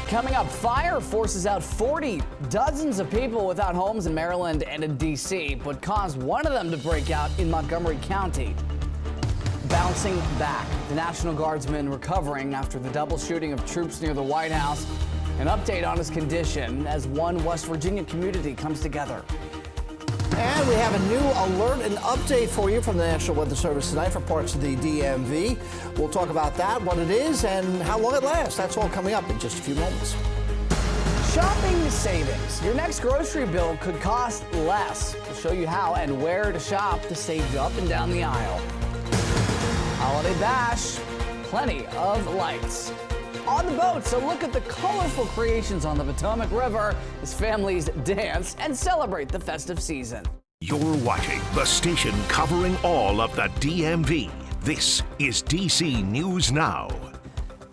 Coming up, fire forces out 40 dozens of people without homes in Maryland and in D.C., but caused one of them to break out in Montgomery County. Bouncing back, the National Guardsman recovering after the double shooting of troops near the White House. An update on his condition as one West Virginia community comes together. And we have a new alert and update for you from the National Weather Service tonight for parts of the DMV. We'll talk about that, what it is, and how long it lasts. That's all coming up in just a few moments. Shopping savings. Your next grocery bill could cost less. We'll show you how and where to shop to save you up and down the aisle. Holiday bash, plenty of lights. On the boat, so look at the colorful creations on the Potomac River as families dance and celebrate the festive season. You're watching the station covering all of the DMV. This is DC News Now.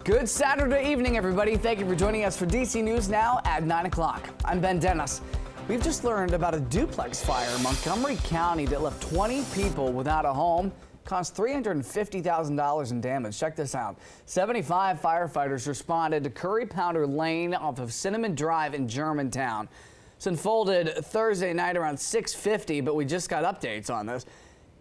Good Saturday evening, everybody. Thank you for joining us for DC News Now at 9 o'clock. I'm Ben Dennis. We've just learned about a duplex fire in Montgomery County that left 20 people without a home. Cost $350,000 in damage. Check this out. 75 firefighters responded to Curry Powder Lane off of Cinnamon Drive in Germantown. This unfolded Thursday night around 6:50, but we just got updates on this.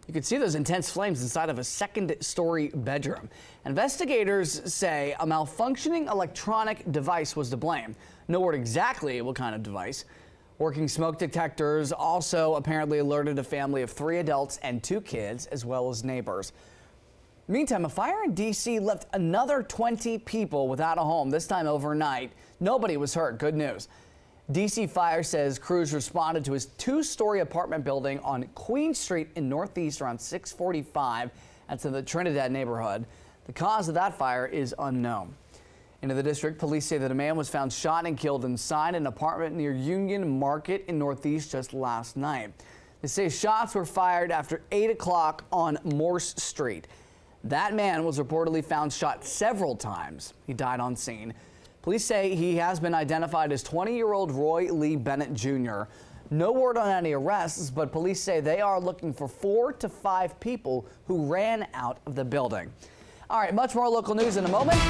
You could see those intense flames inside of a second-story bedroom. Investigators say a malfunctioning electronic device was to blame. No word exactly what kind of device. Working smoke detectors also apparently alerted a family of 3 adults and 2 kids, as well as neighbors. Meantime, a fire in D.C. left another 20 people without a home, this time overnight. Nobody was hurt. Good news. D.C. Fire says crews responded to his 2-story apartment building on Queen Street in Northeast around 6:45. That's in the Trinidad neighborhood. The cause of that fire is unknown. Into the district, police say that a man was found shot and killed inside an apartment near Union Market in Northeast just last night. They say shots were fired after 8 o'clock on Morse Street. That man was reportedly found shot several times. He died on scene. Police say he has been identified as 20-year-old Roy Lee Bennett Jr. No word on any arrests, but police say they are looking for 4 to 5 people who ran out of the building. All right, much more local news in a moment.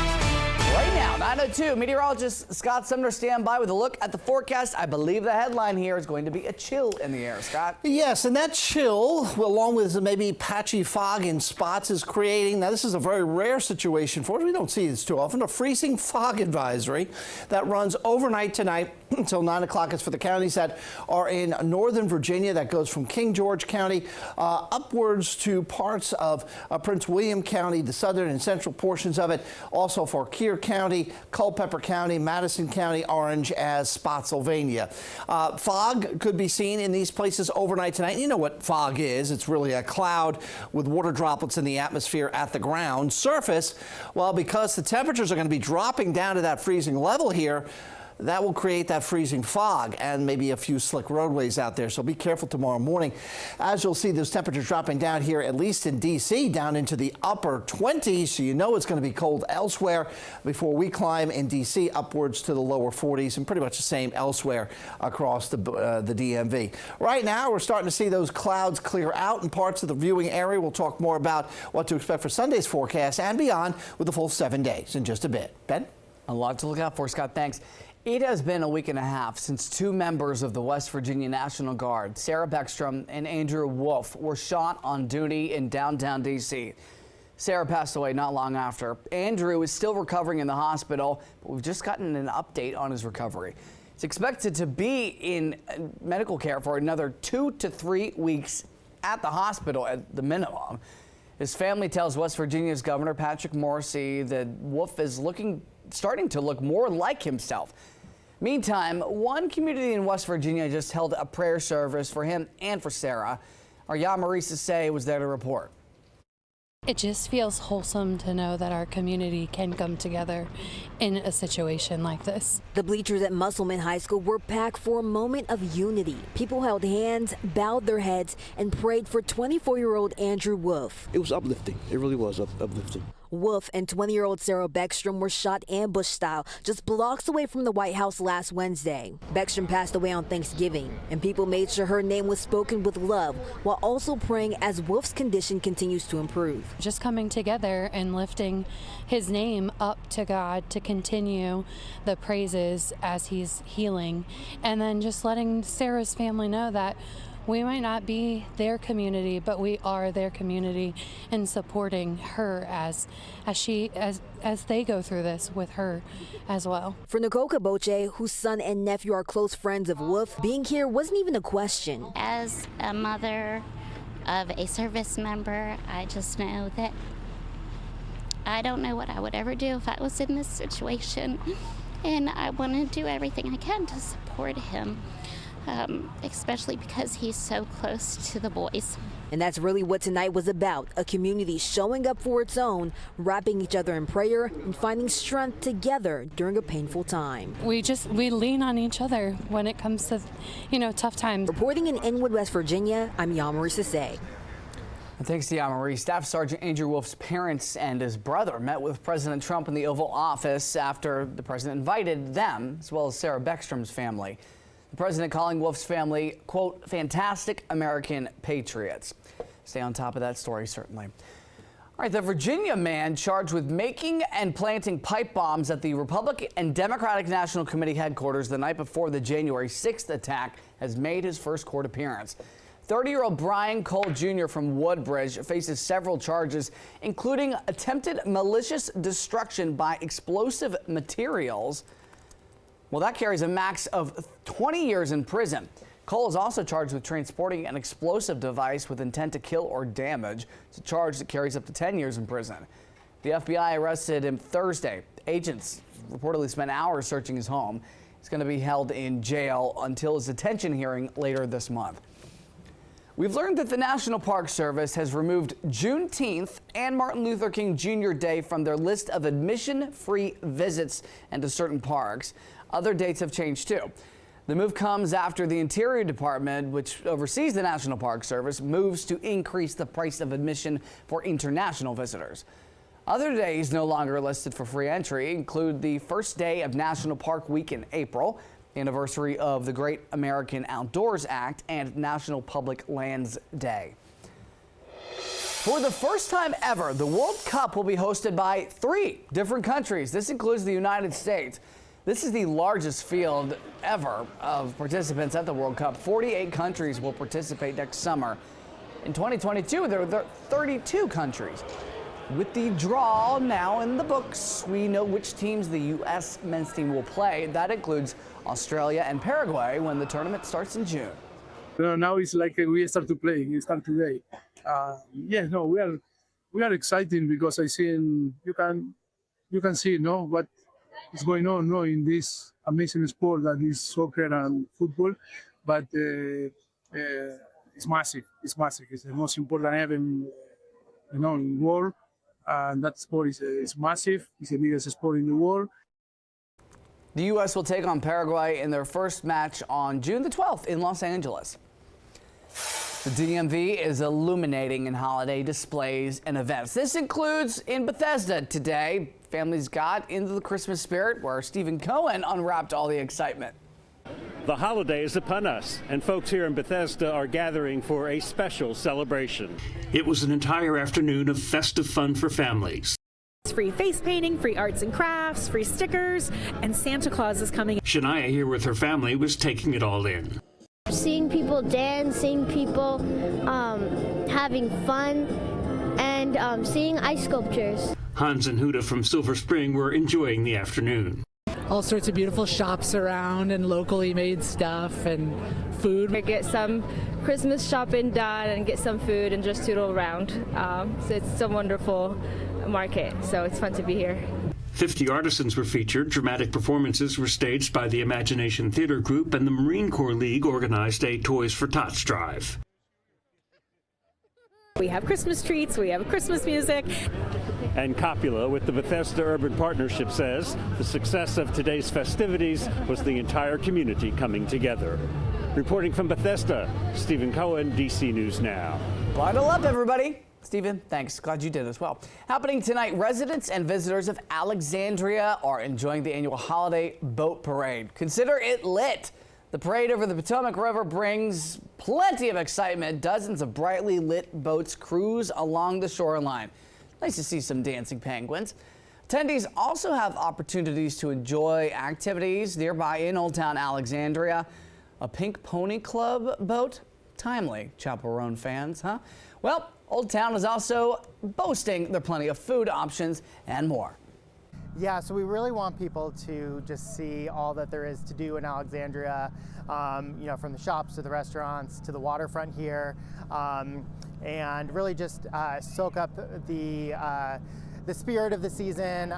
Right now, 9:02, meteorologist Scott Sumner stand by with a look at the forecast. I believe the headline here is going to be a chill in the air, Scott. Yes, and that chill, along with maybe patchy fog in spots, is creating, now this is a very rare situation for us. We don't see this too often, a freezing fog advisory that runs overnight tonight until 9 o'clock. It's for the counties that are in northern Virginia. That goes from King George County upwards to parts of Prince William County, the southern and central portions of it. Also for Keir County, Culpeper County, Madison County, Orange as Spotsylvania. Fog could be seen in these places overnight tonight. You know what fog is. It's really a cloud with water droplets in the atmosphere at the ground surface. Well, because the temperatures are going to be dropping down to that freezing level here, that will create that freezing fog and maybe a few slick roadways out there. So be careful tomorrow morning. As you'll see, those temperatures dropping down here, at least in D.C., down into the upper 20s. So you know it's going to be cold elsewhere before we climb in D.C. upwards to the lower 40s, and pretty much the same elsewhere across the DMV. Right now, we're starting to see those clouds clear out in parts of the viewing area. We'll talk more about what to expect for Sunday's forecast and beyond with the full 7 days in just a bit. Ben? A lot to look out for, Scott. Thanks. It has been a week and a half since 2 members of the West Virginia National Guard, Sarah Beckstrom and Andrew Wolf, were shot on duty in downtown D.C. Sarah passed away not long after. Andrew is still recovering in the hospital, but we've just gotten an update on his recovery. He's expected to be in medical care for another 2 to 3 weeks at the hospital at the minimum. His family tells West Virginia's Governor Patrick Morrisey that Wolf is starting to look more like himself. Meantime, one community in West Virginia just held a prayer service for him and for Sarah. Our Marisa Say was there to report. It just feels wholesome to know that our community can come together in a situation like this. The bleachers at Musselman High School were packed for a moment of unity. People held hands, bowed their heads, and prayed for 24-year-old Andrew Wolf. It was uplifting. It really was uplifting. Wolf and 20-year-old Sarah Beckstrom were shot ambush style just blocks away from the White House last Wednesday. Beckstrom passed away on Thanksgiving, and people made sure her name was spoken with love while also praying as Wolf's condition continues to improve. Just coming together and lifting his name up to God to continue the praises as he's healing, and then just letting Sarah's family know that we might not be their community, but we are their community, and supporting her as they go through this with her as well. For Nicole Caboche, whose son and nephew are close friends of Wolf, being here wasn't even a question. As a mother of a service member, I just know that I don't know what I would ever do if I was in this situation, and I want to do everything I can to support him. Especially because he's so close to the boys. And that's really what tonight was about, a community showing up for its own, wrapping each other in prayer, and finding strength together during a painful time. We lean on each other when it comes to, tough times. Reporting in Inwood, West Virginia, I'm Yamarie Sase. Thanks to Yamarie. Staff Sergeant Andrew Wolf's parents and his brother met with President Trump in the Oval Office after the president invited them, as well as Sarah Beckstrom's family. The president calling Wolf's family, quote, fantastic American patriots. Stay on top of that story, certainly. All right, the Virginia man charged with making and planting pipe bombs at the Republican and Democratic National Committee headquarters the night before the January 6th attack has made his first court appearance. 30-year-old Brian Cole Jr. from Woodbridge faces several charges, including attempted malicious destruction by explosive materials. Well, that carries a max of 20 years in prison. Cole is also charged with transporting an explosive device with intent to kill or damage. It's a charge that carries up to 10 years in prison. The FBI arrested him Thursday. Agents reportedly spent hours searching his home. He's going to be held in jail until his detention hearing later this month. We've learned that the National Park Service has removed Juneteenth and Martin Luther King Jr. Day from their list of admission-free visits into certain parks. Other dates have changed too. The move comes after the Interior Department, which oversees the National Park Service, moves to increase the price of admission for international visitors. Other days no longer listed for free entry include the first day of National Park Week in April, the anniversary of the Great American Outdoors Act, and National Public Lands Day. For the first time ever, the World Cup will be hosted by 3 different countries. This includes the United States. This is the largest field ever of participants at the World Cup. 48 countries will participate next summer. In 2022, there are 32 countries. With the draw now in the books, we know which teams the U.S. men's team will play. That includes Australia and Paraguay when the tournament starts in June. Now it's like we start to play. We start today. We are excited because I see you can see what is going on in this amazing sport that is soccer and football, but it's massive. It's massive. It's the most important event in the world, and that sport is massive. It's the biggest sport in the world. The U.S. will take on Paraguay in their first match on June the 12th in Los Angeles. The DMV is illuminating in holiday displays and events. This includes in Bethesda today. Families got into the Christmas spirit where Stephen Cohen unwrapped all the excitement. The holiday is upon us, and folks here in Bethesda are gathering for a special celebration. It was an entire afternoon of festive fun for families. Free face painting, free arts and crafts, free stickers, and Santa Claus is coming. Shania, here with her family, was taking it all in. Seeing people dance, seeing people having fun, and seeing ice sculptures. Hans and Huda from Silver Spring were enjoying the afternoon. All sorts of beautiful shops around and locally made stuff and food. Get some Christmas shopping done and get some food and just tootle around. So it's a wonderful market, so it's fun to be here. 50 artisans were featured. Dramatic performances were staged by the Imagination Theater Group, and the Marine Corps League organized a Toys for Tots drive. We have Christmas treats, we have Christmas music. And Copula with the Bethesda Urban Partnership says the success of today's festivities was the entire community coming together. Reporting from Bethesda, Stephen Cohen, DC News Now. Bundle up, everybody. Stephen, thanks. Glad you did as well. Happening tonight, residents and visitors of Alexandria are enjoying the annual holiday boat parade. Consider it lit. The parade over the Potomac River brings plenty of excitement. Dozens of brightly lit boats cruise along the shoreline. Nice to see some dancing penguins. Attendees also have opportunities to enjoy activities nearby in Old Town Alexandria. A Pink Pony Club boat? Timely, Chaperone fans, huh? Well, Old Town is also boasting there are plenty of food options and more. Yeah, so we really want people to just see all that there is to do in Alexandria, you know, from the shops to the restaurants to the waterfront here, and really just soak up the spirit of the season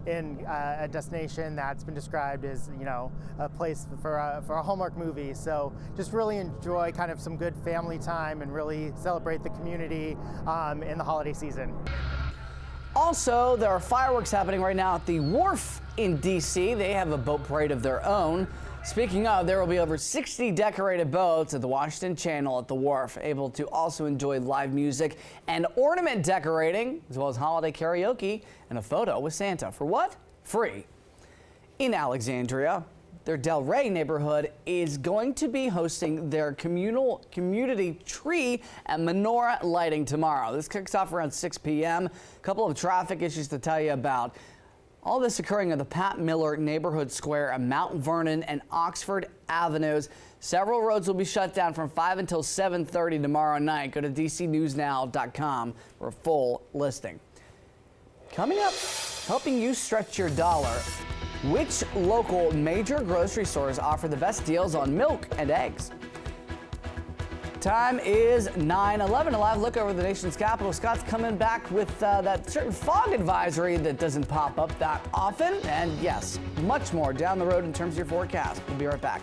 in a destination that's been described as, you know, a place for a Hallmark movie. So just really enjoy kind of some good family time and really celebrate the community in the holiday season. Also, there are fireworks happening right now at the Wharf in D.C. They have a boat parade of their own. Speaking of, there will be over 60 decorated boats at the Washington Channel at the Wharf, able to also enjoy live music and ornament decorating, as well as holiday karaoke and a photo with Santa. For what? Free. In Alexandria, their Del Rey neighborhood is going to be hosting their community tree and menorah lighting tomorrow. This kicks off around 6 p.m. A couple of traffic issues to tell you about. All this occurring at the Pat Miller Neighborhood Square on Mount Vernon and Oxford Avenues. Several roads will be shut down from 5 until 7:30 tomorrow night. Go to dcnewsnow.com for a full listing. Coming up, helping you stretch your dollar. Which local major grocery stores offer the best deals on milk and eggs? Time is 9:11. A live look over the nation's capital. Scott's coming back with that certain fog advisory that doesn't pop up that often. And yes, much more down the road in terms of your forecast. We'll be right back.